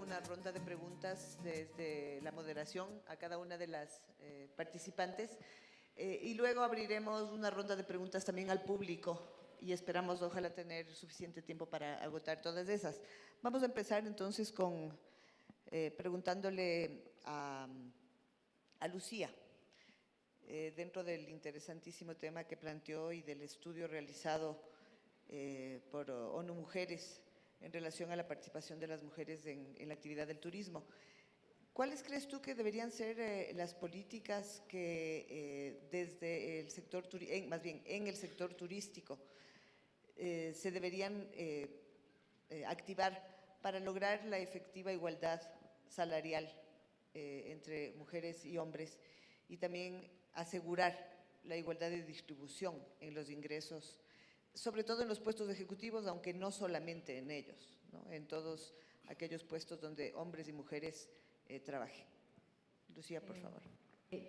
una ronda de preguntas desde la moderación a cada una de las participantes y luego abriremos una ronda de preguntas también al público y esperamos ojalá tener suficiente tiempo para agotar todas esas. Vamos a empezar entonces con preguntándole a Lucía, dentro del interesantísimo tema que planteó y del estudio realizado por ONU Mujeres en relación a la participación de las mujeres en la actividad del turismo. ¿Cuáles crees tú que deberían ser las políticas que desde el sector, más bien en el sector turístico, se deberían activar para lograr la efectiva igualdad salarial entre mujeres y hombres y también asegurar la igualdad de distribución en los ingresos, sobre todo en los puestos ejecutivos, aunque no solamente en ellos, ¿no? En todos aquellos puestos donde hombres y mujeres trabajen? Lucía, por favor.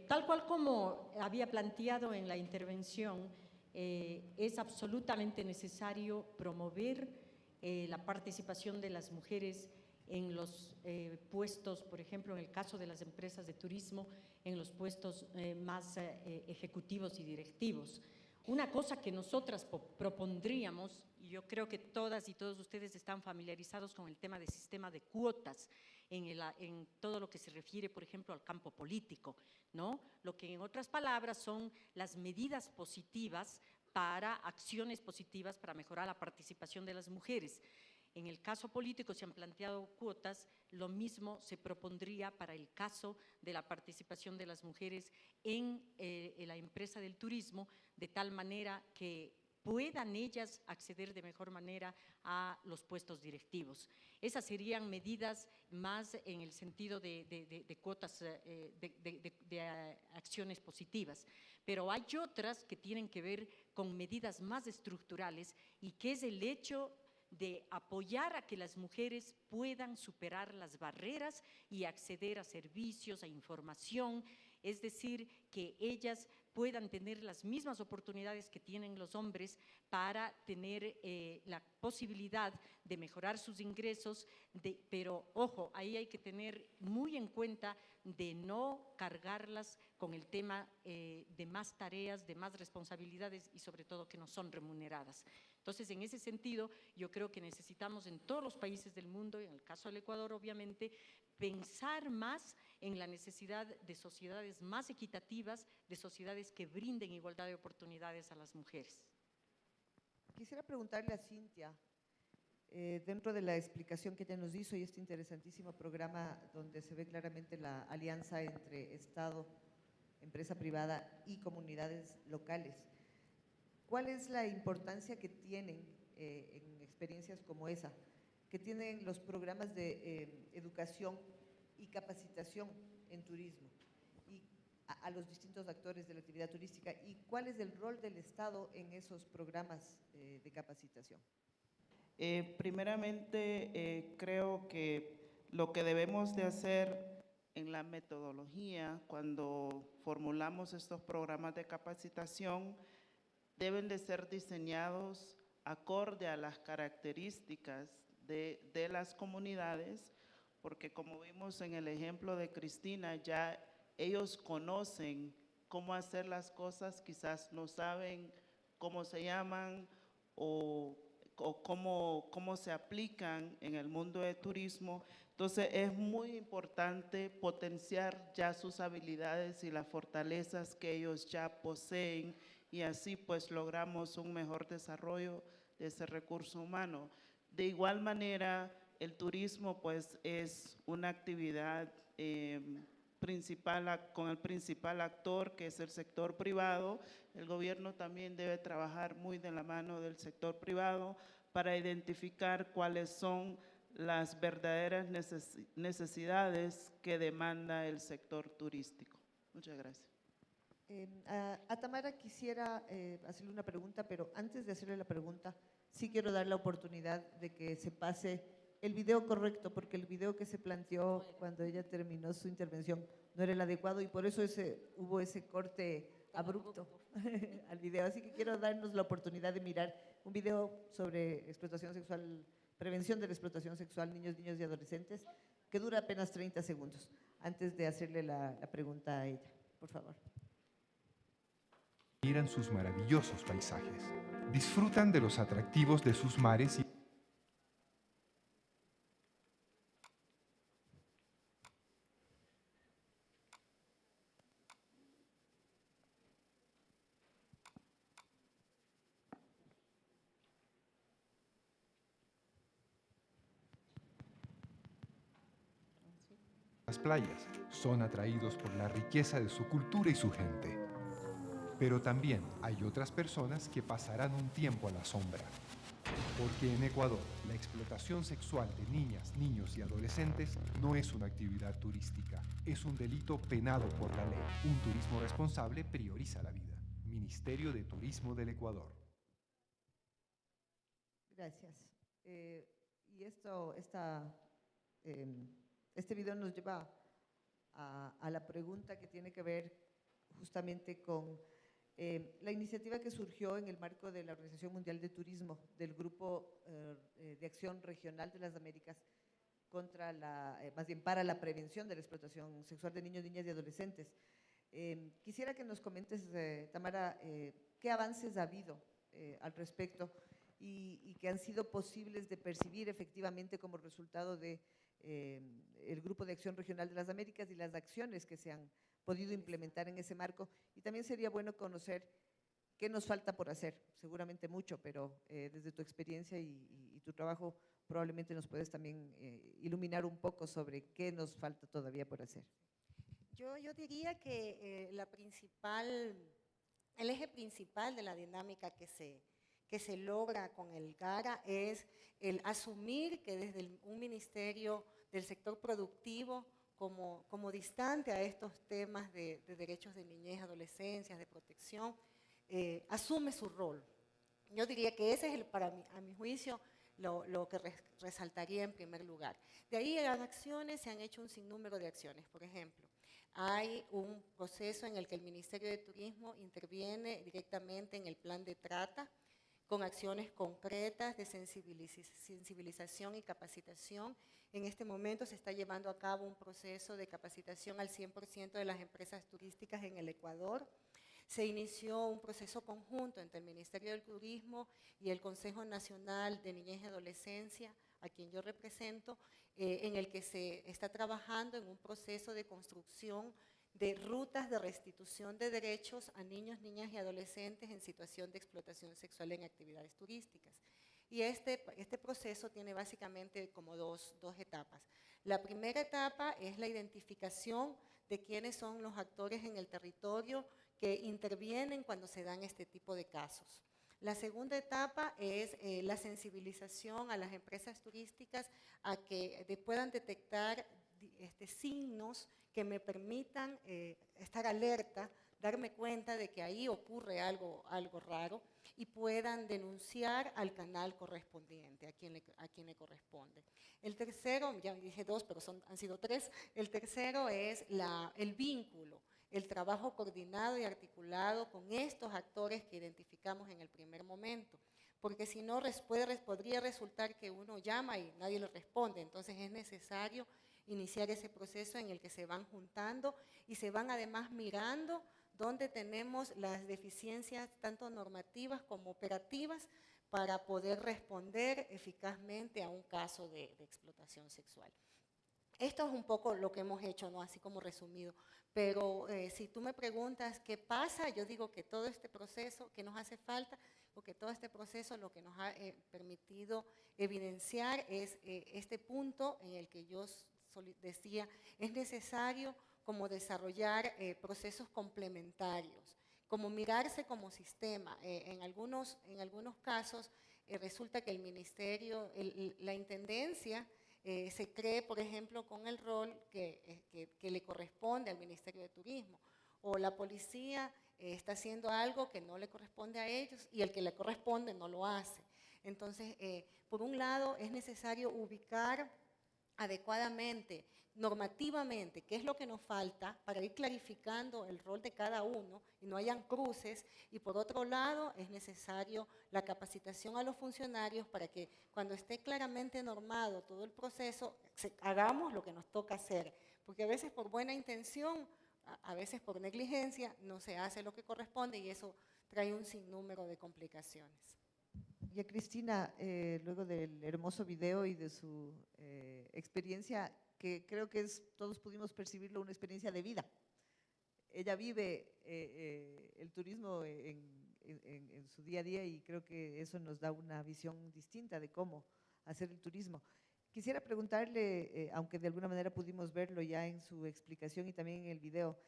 Tal cual como había planteado en la intervención, es absolutamente necesario promover la participación de las mujeres en los puestos, por ejemplo, en el caso de las empresas de turismo, en los puestos más ejecutivos y directivos. Una cosa que nosotras propondríamos, y yo creo que todas y todos ustedes están familiarizados con el tema del sistema de cuotas en todo lo que se refiere, por ejemplo, al campo político, ¿no? Lo que en otras palabras son las medidas positivas para acciones positivas para mejorar la participación de las mujeres. En el caso político se han planteado cuotas, lo mismo se propondría para el caso de la participación de las mujeres en la empresa del turismo, de tal manera que puedan ellas acceder de mejor manera a los puestos directivos. Esas serían medidas más en el sentido de cuotas, de acciones positivas. Pero hay otras que tienen que ver con medidas más estructurales y que es el hecho de apoyar a que las mujeres puedan superar las barreras y acceder a servicios, a información, es decir, que ellas puedan tener las mismas oportunidades que tienen los hombres para tener la posibilidad de mejorar sus ingresos, pero ojo, ahí hay que tener muy en cuenta de no cargarlas con el tema de más tareas, de más responsabilidades y sobre todo que no son remuneradas. Entonces, en ese sentido, yo creo que necesitamos en todos los países del mundo, y en el caso del Ecuador, obviamente, pensar más en la necesidad de sociedades más equitativas, de sociedades que brinden igualdad de oportunidades a las mujeres. Quisiera preguntarle a Cintia, dentro de la explicación que ella nos hizo y este interesantísimo programa donde se ve claramente la alianza entre Estado, empresa privada y comunidades locales, ¿cuál es la importancia que tienen en experiencias como esa, que tienen los programas de educación y capacitación en turismo y a los distintos actores de la actividad turística, y cuál es el rol del Estado en esos programas de capacitación? Primeramente, creo que lo que debemos de hacer en la metodología cuando formulamos estos programas de capacitación deben de ser diseñados acorde a las características de las comunidades, porque como vimos en el ejemplo de Cristina, ya ellos conocen cómo hacer las cosas, quizás no saben cómo se llaman o cómo se aplican en el mundo de turismo. Entonces es muy importante potenciar ya sus habilidades y las fortalezas que ellos ya poseen, y así pues logramos un mejor desarrollo de ese recurso humano. De igual manera, el turismo pues es una actividad con el principal actor, que es el sector privado. El gobierno también debe trabajar muy de la mano del sector privado para identificar cuáles son las verdaderas necesidades que demanda el sector turístico. Muchas gracias. A Tamara quisiera hacerle una pregunta, pero antes de hacerle la pregunta, sí quiero dar la oportunidad de que se pase el video correcto, porque el video que se planteó cuando ella terminó su intervención no era el adecuado y por eso hubo ese corte abrupto al video. Así que quiero darnos la oportunidad de mirar un video sobre explotación sexual, prevención de la explotación sexual, niños y adolescentes, que dura apenas 30 segundos, antes de hacerle la pregunta a ella. Por favor. Miran sus maravillosos paisajes, disfrutan de los atractivos de sus mares y las playas, son atraídos por la riqueza de su cultura y su gente. Pero también hay otras personas que pasarán un tiempo a la sombra. Porque en Ecuador, la explotación sexual de niñas, niños y adolescentes no es una actividad turística, es un delito penado por la ley. Un turismo responsable prioriza la vida. Ministerio de Turismo del Ecuador. Gracias. Y este video nos lleva a la pregunta que tiene que ver justamente con la iniciativa que surgió en el marco de la Organización Mundial de Turismo, del Grupo de Acción Regional de las Américas contra más bien para la prevención de la explotación sexual de niños, niñas y adolescentes. Quisiera que nos comentes, Tamara, qué avances ha habido al respecto y que han sido posibles de percibir efectivamente como resultado de el Grupo de Acción Regional de las Américas y las acciones que se han podido implementar en ese marco. Y también sería bueno conocer qué nos falta por hacer, seguramente mucho, pero desde tu experiencia y tu trabajo probablemente nos puedes también iluminar un poco sobre qué nos falta todavía por hacer. Yo diría que el eje principal de la dinámica que se logra con el GARA es el asumir que desde un ministerio del sector productivo, como distante a estos temas de derechos de niñez, adolescencia, de protección, asume su rol. Yo diría que ese es, a mi juicio, lo que resaltaría en primer lugar. De ahí a las acciones se han hecho un sinnúmero de acciones. Por ejemplo, hay un proceso en el que el Ministerio de Turismo interviene directamente en el plan de trata, con acciones concretas de sensibilización y capacitación. En este momento se está llevando a cabo un proceso de capacitación al 100% de las empresas turísticas en el Ecuador. Se inició un proceso conjunto entre el Ministerio del Turismo y el Consejo Nacional de Niñez y Adolescencia, a quien yo represento, en el que se está trabajando en un proceso de construcción de rutas de restitución de derechos a niños, niñas y adolescentes en situación de explotación sexual en actividades turísticas. Y este proceso tiene básicamente como dos etapas. La primera etapa es la identificación de quiénes son los actores en el territorio que intervienen cuando se dan este tipo de casos. La segunda etapa es la sensibilización a las empresas turísticas a que puedan detectar signos que me permitan estar alerta, darme cuenta de que ahí ocurre algo raro y puedan denunciar al canal correspondiente, a quien le corresponde. El tercero, ya dije dos, pero han sido tres, el tercero es el vínculo, el trabajo coordinado y articulado con estos actores que identificamos en el primer momento, porque si no podría resultar que uno llama y nadie le responde, entonces es necesario iniciar ese proceso en el que se van juntando y se van además mirando dónde tenemos las deficiencias tanto normativas como operativas para poder responder eficazmente a un caso de explotación sexual. Esto es un poco lo que hemos hecho, ¿no? Así como resumido, pero si tú me preguntas qué pasa, yo digo que todo este proceso, ¿qué nos hace falta? Porque todo este proceso lo que nos ha permitido evidenciar es este punto en el que yo decía, es necesario como desarrollar procesos complementarios, como mirarse como sistema. En algunos casos resulta que el ministerio, la intendencia, se cree, por ejemplo, con el rol que le corresponde al Ministerio de Turismo, o la policía está haciendo algo que no le corresponde a ellos y el que le corresponde no lo hace. Entonces, por un lado, es necesario ubicar adecuadamente, normativamente, qué es lo que nos falta para ir clarificando el rol de cada uno y no hayan cruces. Y por otro lado, es necesario la capacitación a los funcionarios para que cuando esté claramente normado todo el proceso, hagamos lo que nos toca hacer. Porque a veces por buena intención, a veces por negligencia, no se hace lo que corresponde y eso trae un sinnúmero de complicaciones. Y a Cristina, luego del hermoso video y de su experiencia, que creo que todos pudimos percibirlo, una experiencia de vida. Ella vive el turismo en su día a día y creo que eso nos da una visión distinta de cómo hacer el turismo. Quisiera preguntarle, aunque de alguna manera pudimos verlo ya en su explicación y también en el video,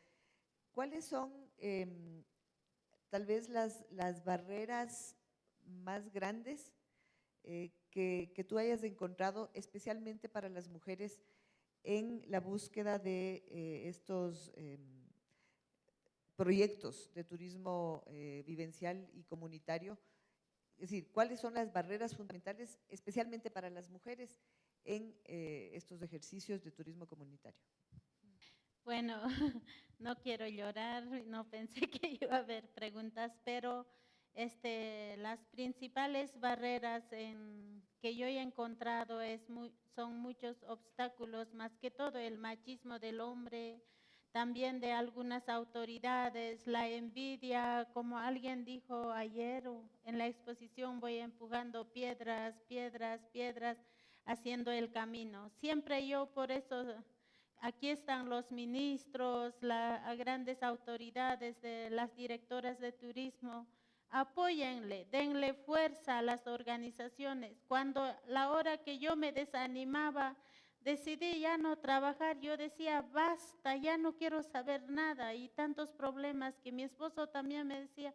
¿cuáles son tal vez las barreras más grandes que tú hayas encontrado, especialmente para las mujeres, en la búsqueda de estos proyectos de turismo vivencial y comunitario? Es decir, ¿cuáles son las barreras fundamentales, especialmente para las mujeres, en estos ejercicios de turismo comunitario? Bueno, no quiero llorar, no pensé que iba a haber preguntas, pero las principales barreras que yo he encontrado son muchos obstáculos, más que todo el machismo del hombre, también de algunas autoridades, la envidia, como alguien dijo ayer en la exposición, voy empujando piedras, haciendo el camino. Siempre yo por eso, aquí están los ministros, las grandes autoridades, las directoras de turismo, apóyenle, denle fuerza a las organizaciones. Cuando la hora que yo me desanimaba, decidí ya no trabajar, yo decía, basta, ya no quiero saber nada, y tantos problemas que mi esposo también me decía,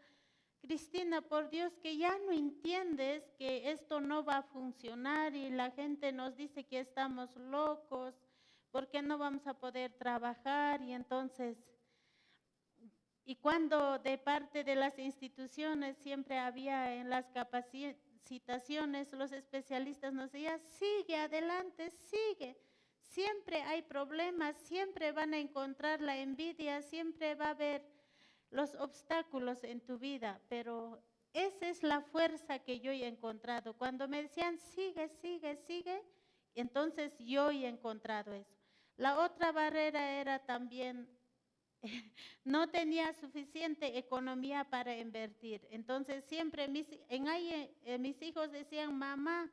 Cristina, por Dios que ya no entiendes que esto no va a funcionar y la gente nos dice que estamos locos, porque no vamos a poder trabajar. Y entonces, y cuando de parte de las instituciones siempre había en las capacitaciones, los especialistas nos decían, sigue adelante, sigue. Siempre hay problemas, siempre van a encontrar la envidia, siempre va a haber los obstáculos en tu vida, pero esa es la fuerza que yo he encontrado. Cuando me decían, sigue, entonces yo he encontrado eso. La otra barrera era también, no tenía suficiente economía para invertir. Entonces siempre mis hijos decían, mamá,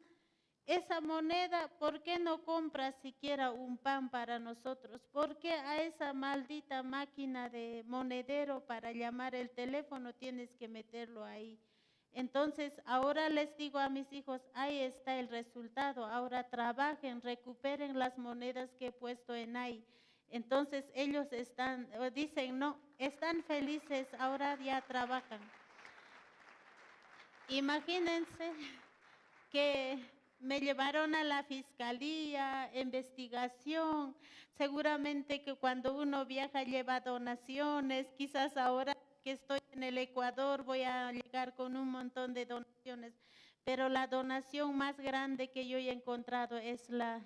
esa moneda, ¿por qué no compras siquiera un pan para nosotros? ¿Por qué a esa maldita máquina de monedero para llamar el teléfono tienes que meterlo ahí? Entonces, ahora les digo a mis hijos, ahí está el resultado, ahora trabajen, recuperen las monedas que he puesto en ahí. Entonces, ellos dicen, no, están felices, ahora ya trabajan. Imagínense que me llevaron a la fiscalía, investigación, seguramente que cuando uno viaja lleva donaciones, quizás ahora que estoy en el Ecuador voy a llegar con un montón de donaciones, pero la donación más grande que yo he encontrado es la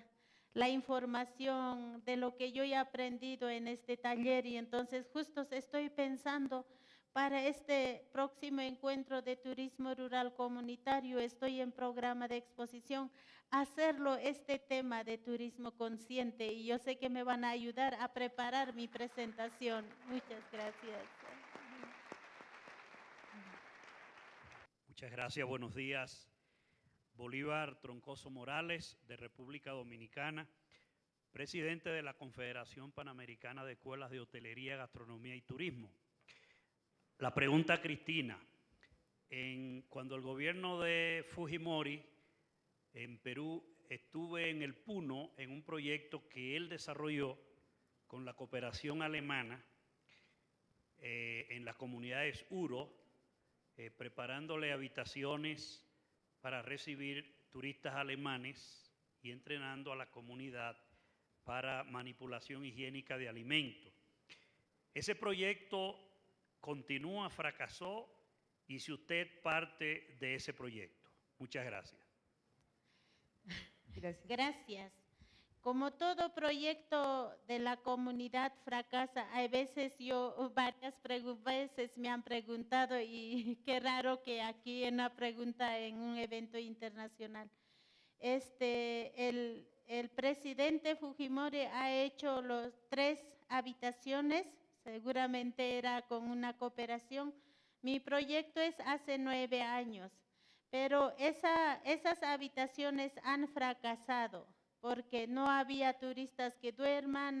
información de lo que yo he aprendido en este taller. Y entonces justo estoy pensando, para este próximo encuentro de turismo rural comunitario, estoy en programa de exposición, hacerlo este tema de turismo consciente, y yo sé que me van a ayudar a preparar mi presentación. Muchas gracias. Muchas gracias, buenos días. Bolívar Troncoso Morales, de República Dominicana, presidente de la Confederación Panamericana de Escuelas de Hotelería, Gastronomía y Turismo. La pregunta a Cristina, cuando el gobierno de Fujimori en Perú, estuve en el Puno en un proyecto que él desarrolló con la cooperación alemana en las comunidades Uro, preparándole habitaciones para recibir turistas alemanes y entrenando a la comunidad para manipulación higiénica de alimentos. Ese proyecto continúa, fracasó, y si usted parte de ese proyecto. Muchas gracias. Gracias. como todo proyecto de la comunidad fracasa, hay veces varias veces me han preguntado y qué raro que aquí en una pregunta en un evento internacional. El presidente Fujimori ha hecho los 3 habitaciones, seguramente era con una cooperación. Mi proyecto es hace 9 años, pero esas habitaciones han fracasado porque no había turistas que duerman,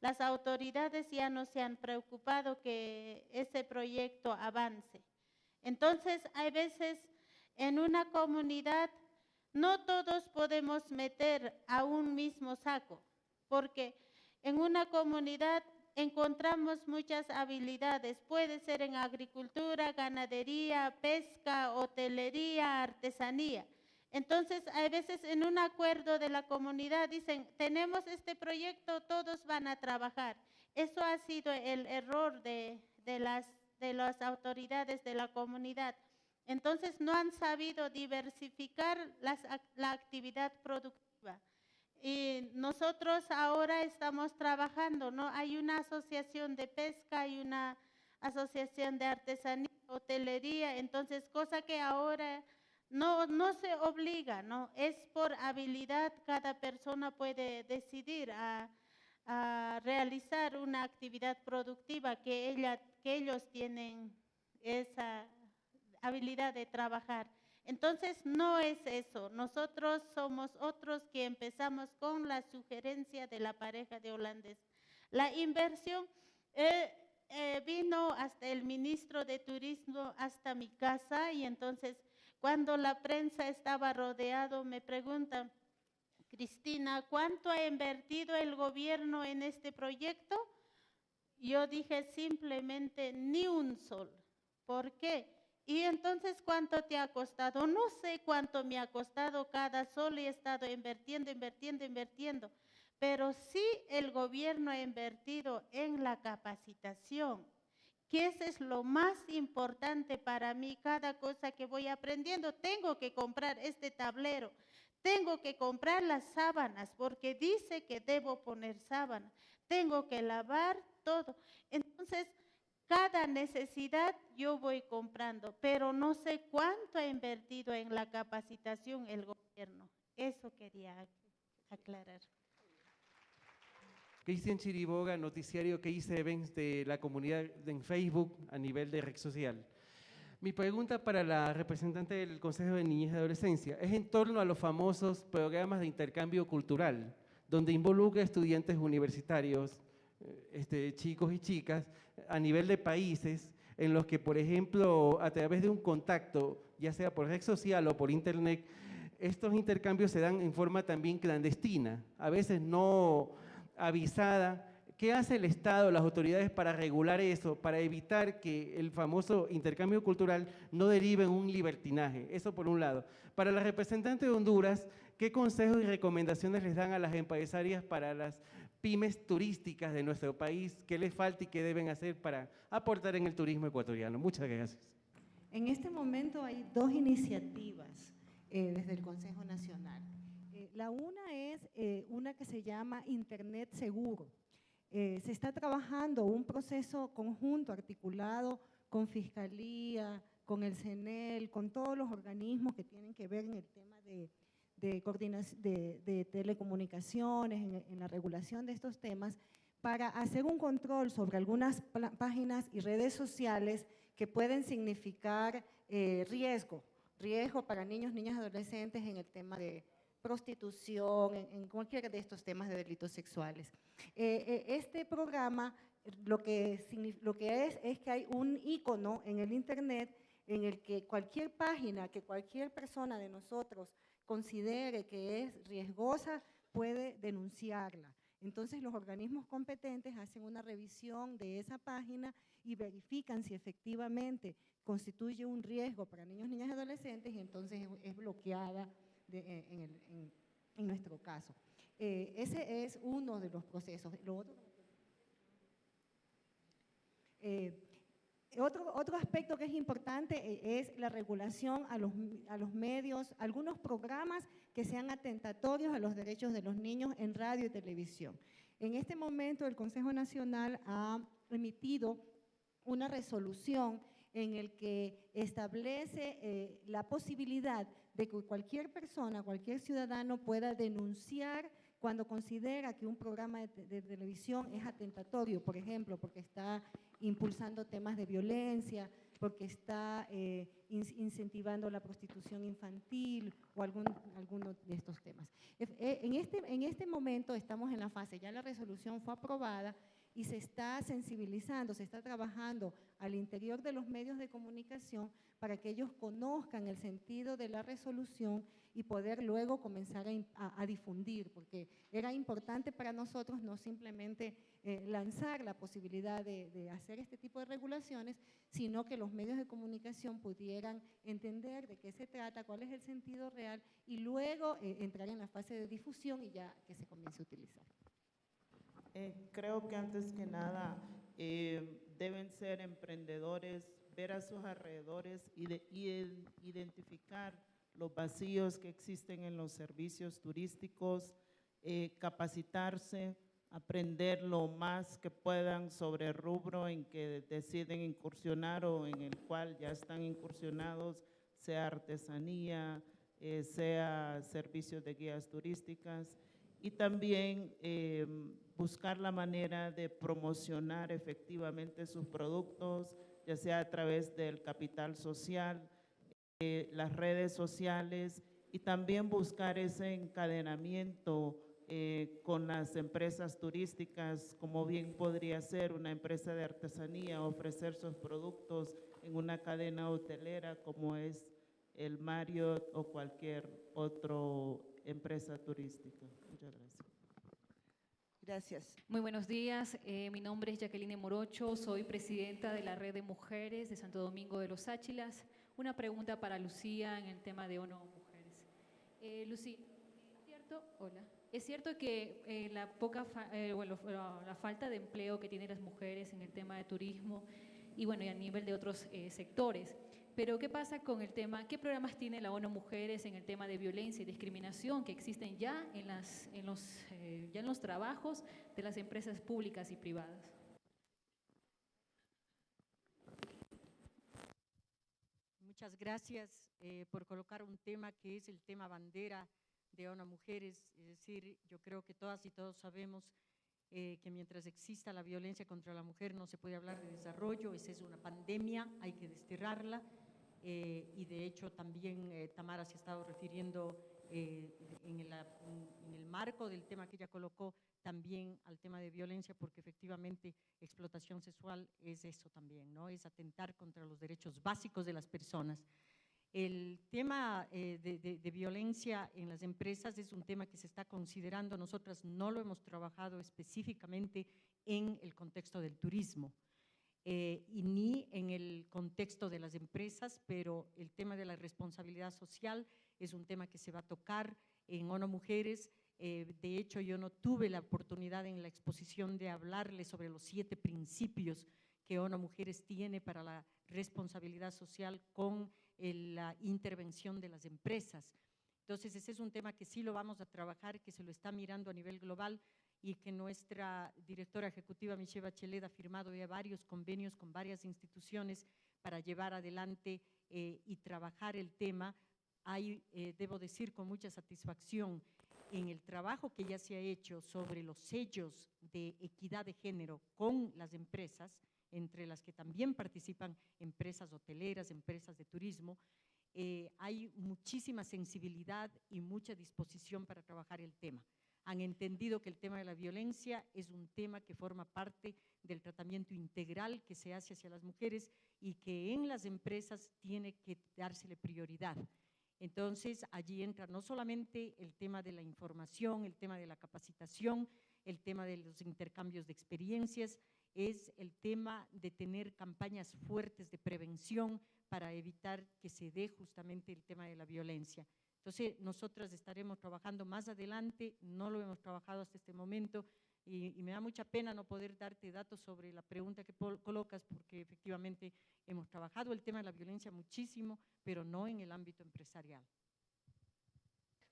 las autoridades ya no se han preocupado que ese proyecto avance. Entonces, hay veces en una comunidad no todos podemos meter a un mismo saco, porque en una comunidad encontramos muchas habilidades, puede ser en agricultura, ganadería, pesca, hotelería, artesanía. Entonces, hay veces en un acuerdo de la comunidad dicen, tenemos este proyecto, todos van a trabajar. Eso ha sido el error de las autoridades de la comunidad. Entonces, no han sabido diversificar la actividad productiva. Y nosotros ahora estamos trabajando, ¿no? Hay una asociación de pesca, hay una asociación de artesanía, hotelería, entonces, cosa que ahora no se obliga, ¿no? Es por habilidad, cada persona puede decidir a realizar una actividad productiva que ellos tienen esa habilidad de trabajar. Entonces, no es eso. Nosotros somos otros que empezamos con la sugerencia de la pareja de holandés. La inversión vino hasta el ministro de Turismo, hasta mi casa, y entonces, cuando la prensa estaba rodeado, me preguntan, Cristina, ¿cuánto ha invertido el gobierno en este proyecto? Yo dije simplemente ni un sol. ¿Por qué? Y entonces, ¿cuánto te ha costado? No sé cuánto me ha costado cada sol, he estado invirtiendo. Pero sí el gobierno ha invertido en la capacitación, que eso es lo más importante para mí. Cada cosa que voy aprendiendo, tengo que comprar este tablero, tengo que comprar las sábanas, porque dice que debo poner sábanas, tengo que lavar todo. Entonces, cada necesidad yo voy comprando, pero no sé cuánto ha invertido en la capacitación el gobierno. Eso quería aclarar. Cristian Chiriboga, noticiario que hice events de la comunidad en Facebook a nivel de red social. Mi pregunta para la representante del Consejo de Niñez y Adolescencia es en torno a los famosos programas de intercambio cultural, donde involucra estudiantes universitarios, chicos y chicas, a nivel de países en los que, por ejemplo, a través de un contacto, ya sea por red social o por internet, estos intercambios se dan en forma también clandestina, a veces no avisada. ¿Qué hace el Estado, las autoridades para regular eso, para evitar que el famoso intercambio cultural no derive en un libertinaje? Eso por un lado. Para la representante de Honduras, ¿qué consejos y recomendaciones les dan a las empresarias para las pymes turísticas de nuestro país? ¿Qué les falta y qué deben hacer para aportar en el turismo ecuatoriano? Muchas gracias. En este momento hay 2 iniciativas desde el Consejo Nacional. La una es una que se llama Internet Seguro. Se está trabajando un proceso conjunto, articulado con Fiscalía, con el CNEL, con todos los organismos que tienen que ver en el tema de telecomunicaciones, en la regulación de estos temas, para hacer un control sobre algunas páginas y redes sociales que pueden significar riesgo para niños, niñas y adolescentes en el tema de prostitución, en cualquiera de estos temas de delitos sexuales. Este programa lo que es que hay un icono en el Internet en el que cualquier página, que cualquier persona de nosotros considere que es riesgosa, puede denunciarla. Entonces, los organismos competentes hacen una revisión de esa página y verifican si efectivamente constituye un riesgo para niños, niñas y adolescentes, y entonces es bloqueada en nuestro caso. Ese es uno de los procesos. Lo otro aspecto que es importante es la regulación a los medios, algunos programas que sean atentatorios a los derechos de los niños en radio y televisión. En este momento el Consejo Nacional ha emitido una resolución en el que establece la posibilidad de que cualquier persona, cualquier ciudadano pueda denunciar cuando considera que un programa de televisión es atentatorio, por ejemplo, porque está impulsando temas de violencia, porque está incentivando la prostitución infantil o alguno de estos temas. En este momento estamos en la fase, ya la resolución fue aprobada y se está sensibilizando, se está trabajando al interior de los medios de comunicación para que ellos conozcan el sentido de la resolución y poder luego comenzar a difundir, porque era importante para nosotros no simplemente lanzar la posibilidad de hacer este tipo de regulaciones, sino que los medios de comunicación pudieran entender de qué se trata, cuál es el sentido real y luego entrar en la fase de difusión y ya que se comience a utilizar. Creo que antes que nada deben ser emprendedores, ver a sus alrededores y identificar los vacíos que existen en los servicios turísticos, capacitarse, aprender lo más que puedan sobre el rubro en que deciden incursionar o en el cual ya están incursionados, sea artesanía, sea servicios de guías turísticas, y también buscar la manera de promocionar efectivamente sus productos, ya sea a través del capital social, las redes sociales, y también buscar ese encadenamiento con las empresas turísticas, como bien podría ser una empresa de artesanía, ofrecer sus productos en una cadena hotelera como es el Marriott o cualquier otra empresa turística. Muchas gracias. Gracias. Muy buenos días, mi nombre es Jacqueline Morocho, soy presidenta de la Red de Mujeres de Santo Domingo de los Áchilas. Una pregunta para Lucía en el tema de ONU Mujeres. Lucía, ¿es cierto? Hola. ¿Es cierto que la falta de empleo que tienen las mujeres en el tema de turismo y bueno, y a nivel de otros sectores? Pero ¿qué pasa con el tema, qué programas tiene la ONU Mujeres en el tema de violencia y discriminación que existen ya en los trabajos de las empresas públicas y privadas? Muchas gracias por colocar un tema que es el tema bandera de ONU Mujeres. Es decir, yo creo que todas y todos sabemos que mientras exista la violencia contra la mujer no se puede hablar de desarrollo. Esa es una pandemia, hay que desterrarla. Y de hecho también Tamara se ha estado refiriendo en el marco del tema que ella colocó también al tema de violencia, porque efectivamente explotación sexual es eso también, ¿no? Es atentar contra los derechos básicos de las personas. El tema de violencia en las empresas es un tema que se está considerando. Nosotras no lo hemos trabajado específicamente en el contexto del turismo. Y ni en el contexto de las empresas, pero el tema de la responsabilidad social es un tema que se va a tocar en ONU Mujeres. De hecho, yo no tuve la oportunidad en la exposición de hablarles sobre los 7 principios que ONU Mujeres tiene para la responsabilidad social con la intervención de las empresas. Entonces, ese es un tema que sí lo vamos a trabajar, que se lo está mirando a nivel global, y que nuestra directora ejecutiva Michelle Bachelet ha firmado ya varios convenios con varias instituciones para llevar adelante y trabajar el tema. Hay, debo decir con mucha satisfacción, en el trabajo que ya se ha hecho sobre los sellos de equidad de género con las empresas, entre las que también participan empresas hoteleras, empresas de turismo, hay muchísima sensibilidad y mucha disposición para trabajar el tema. Han entendido que el tema de la violencia es un tema que forma parte del tratamiento integral que se hace hacia las mujeres y que en las empresas tiene que dársele prioridad. Entonces, allí entra no solamente el tema de la información, el tema de la capacitación, el tema de los intercambios de experiencias, es el tema de tener campañas fuertes de prevención para evitar que se dé justamente el tema de la violencia. Entonces, nosotras estaremos trabajando más adelante, no lo hemos trabajado hasta este momento, y me da mucha pena no poder darte datos sobre la pregunta que colocas, porque efectivamente hemos trabajado el tema de la violencia muchísimo, pero no en el ámbito empresarial.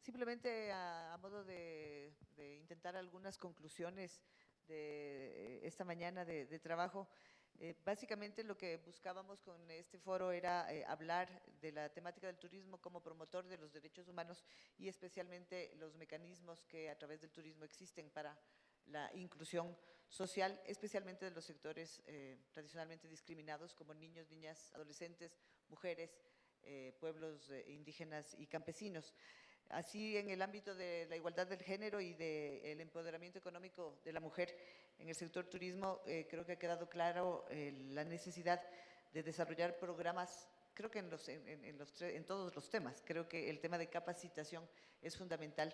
Simplemente a modo de intentar algunas conclusiones de esta mañana de trabajo, básicamente lo que buscábamos con este foro era hablar de la temática del turismo como promotor de los derechos humanos y especialmente los mecanismos que a través del turismo existen para la inclusión social, especialmente de los sectores tradicionalmente discriminados como niños, niñas, adolescentes, mujeres, pueblos indígenas y campesinos. Así, en el ámbito de la igualdad del género y del empoderamiento económico de la mujer en el sector turismo, creo que ha quedado claro la necesidad de desarrollar programas, creo que en todos los temas. Creo que el tema de capacitación es fundamental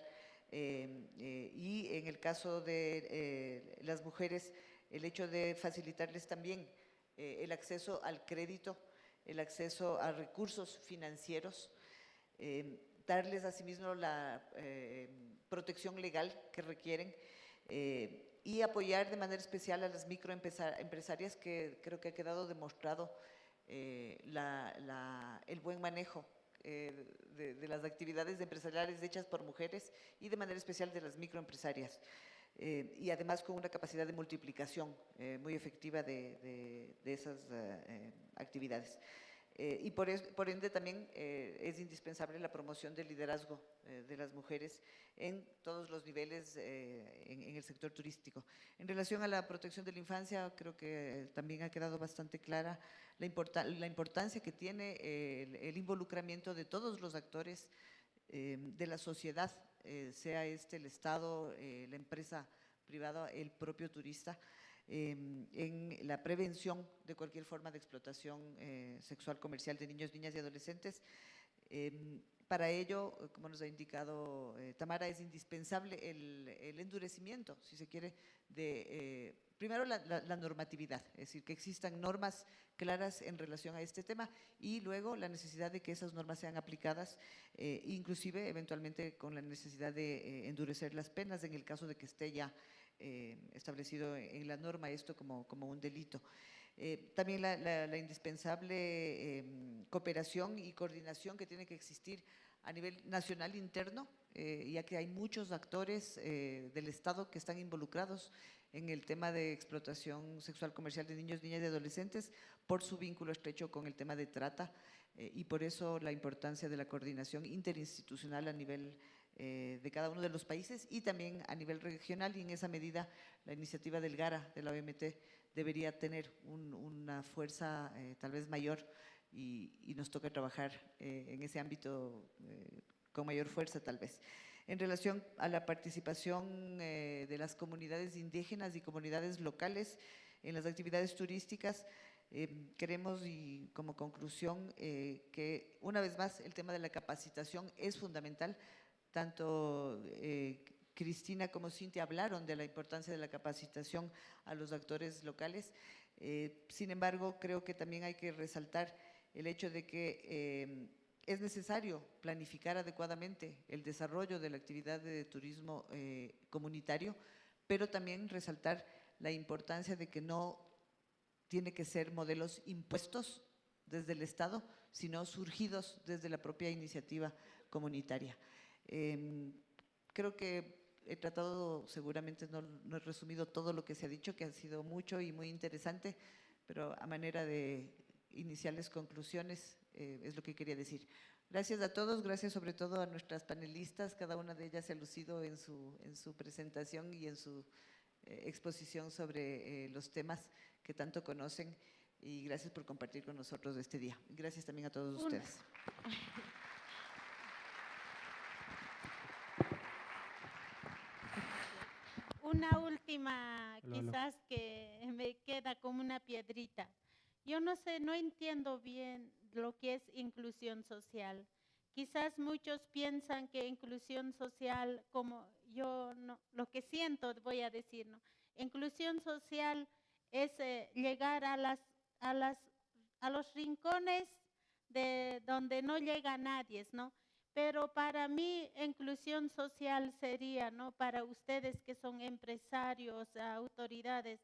y en el caso de las mujeres, el hecho de facilitarles también el acceso al crédito, el acceso a recursos financieros, darles asimismo la protección legal que requieren y apoyar de manera especial a las microempresarias, que creo que ha quedado demostrado el buen manejo de las actividades empresariales hechas por mujeres y de manera especial de las microempresarias. Y además con una capacidad de multiplicación muy efectiva de esas actividades. Y por ende también es indispensable la promoción del liderazgo de las mujeres en todos los niveles en el sector turístico. En relación a la protección de la infancia, creo que también ha quedado bastante clara la importancia que tiene el involucramiento de todos los actores de la sociedad, sea el Estado, la empresa privada, el propio turista, en la prevención de cualquier forma de explotación sexual comercial de niños, niñas y adolescentes. Para ello, como nos ha indicado Tamara, es indispensable el endurecimiento, si se quiere, de primero la normatividad, es decir, que existan normas claras en relación a este tema y luego la necesidad de que esas normas sean aplicadas, inclusive eventualmente con la necesidad de endurecer las penas en el caso de que esté ya establecido en la norma esto como un delito. También la indispensable cooperación y coordinación que tiene que existir a nivel nacional interno, ya que hay muchos actores del Estado que están involucrados en el tema de explotación sexual comercial de niños, niñas y adolescentes por su vínculo estrecho con el tema de trata y por eso la importancia de la coordinación interinstitucional a nivel de cada uno de los países y también a nivel regional, y en esa medida la iniciativa del GARA, de la OMT, debería tener una fuerza tal vez mayor y nos toca trabajar en ese ámbito con mayor fuerza tal vez. En relación a la participación de las comunidades indígenas y comunidades locales en las actividades turísticas, queremos, y como conclusión, que una vez más el tema de la capacitación es fundamental. Tanto Cristina como Cintia hablaron de la importancia de la capacitación a los actores locales. Sin embargo, creo que también hay que resaltar el hecho de que es necesario planificar adecuadamente el desarrollo de la actividad de turismo comunitario, pero también resaltar la importancia de que no tiene que ser modelos impuestos desde el Estado, sino surgidos desde la propia iniciativa comunitaria. Creo que he tratado, seguramente no he resumido todo lo que se ha dicho, que ha sido mucho y muy interesante, pero a manera de iniciales conclusiones es lo que quería decir. Gracias a todos, gracias sobre todo a nuestras panelistas, cada una de ellas se ha lucido en su presentación y en su exposición sobre los temas que tanto conocen, y gracias por compartir con nosotros este día. Gracias también a todos ustedes. Una última, quizás que me queda como una piedrita. Yo no sé, no entiendo bien lo que es inclusión social. Quizás muchos piensan que inclusión social, como yo no, lo que siento, voy a decir, ¿no? Inclusión social es llegar a los rincones de donde no llega nadie, ¿no? Pero para mí, inclusión social sería, ¿no? Para ustedes que son empresarios, autoridades,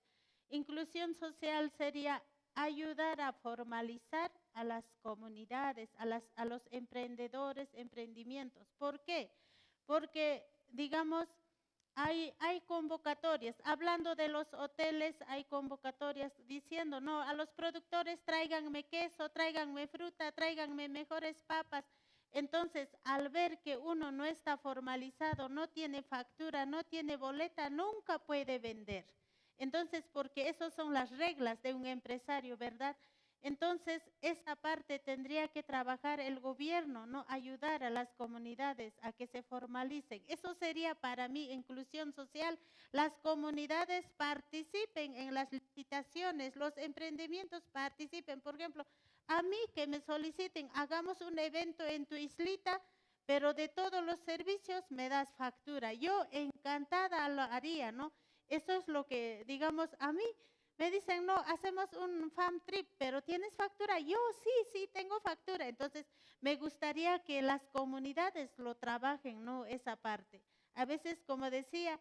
inclusión social sería ayudar a formalizar a las comunidades, a los emprendedores, emprendimientos. ¿Por qué? porque, digamos, hay convocatorias, hablando de los hoteles, hay convocatorias diciendo, no, a los productores tráiganme queso, tráiganme fruta, tráiganme mejores papas. Entonces, al ver que uno no está formalizado, no tiene factura, no tiene boleta, nunca puede vender. Entonces, porque esas son las reglas de un empresario, ¿verdad? Entonces, esa parte tendría que trabajar el gobierno, ¿no? Ayudar a las comunidades a que se formalicen. Eso sería para mí inclusión social. Las comunidades participen en las licitaciones, los emprendimientos participen. Por ejemplo, a mí que me soliciten, hagamos un evento en tu islita, pero de todos los servicios me das factura. Yo encantada lo haría, ¿no? Eso es lo que, digamos, a mí me dicen, no, hacemos un fam trip, pero ¿tienes factura? Yo sí, tengo factura. Entonces, me gustaría que las comunidades lo trabajen, ¿no? Esa parte. A veces, como decía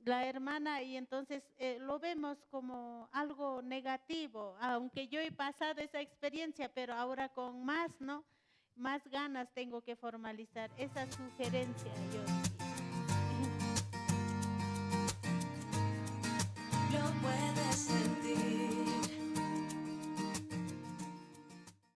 la hermana, y entonces lo vemos como algo negativo, aunque yo he pasado esa experiencia, pero ahora con más, ¿no? Más ganas tengo que formalizar esa sugerencia yo.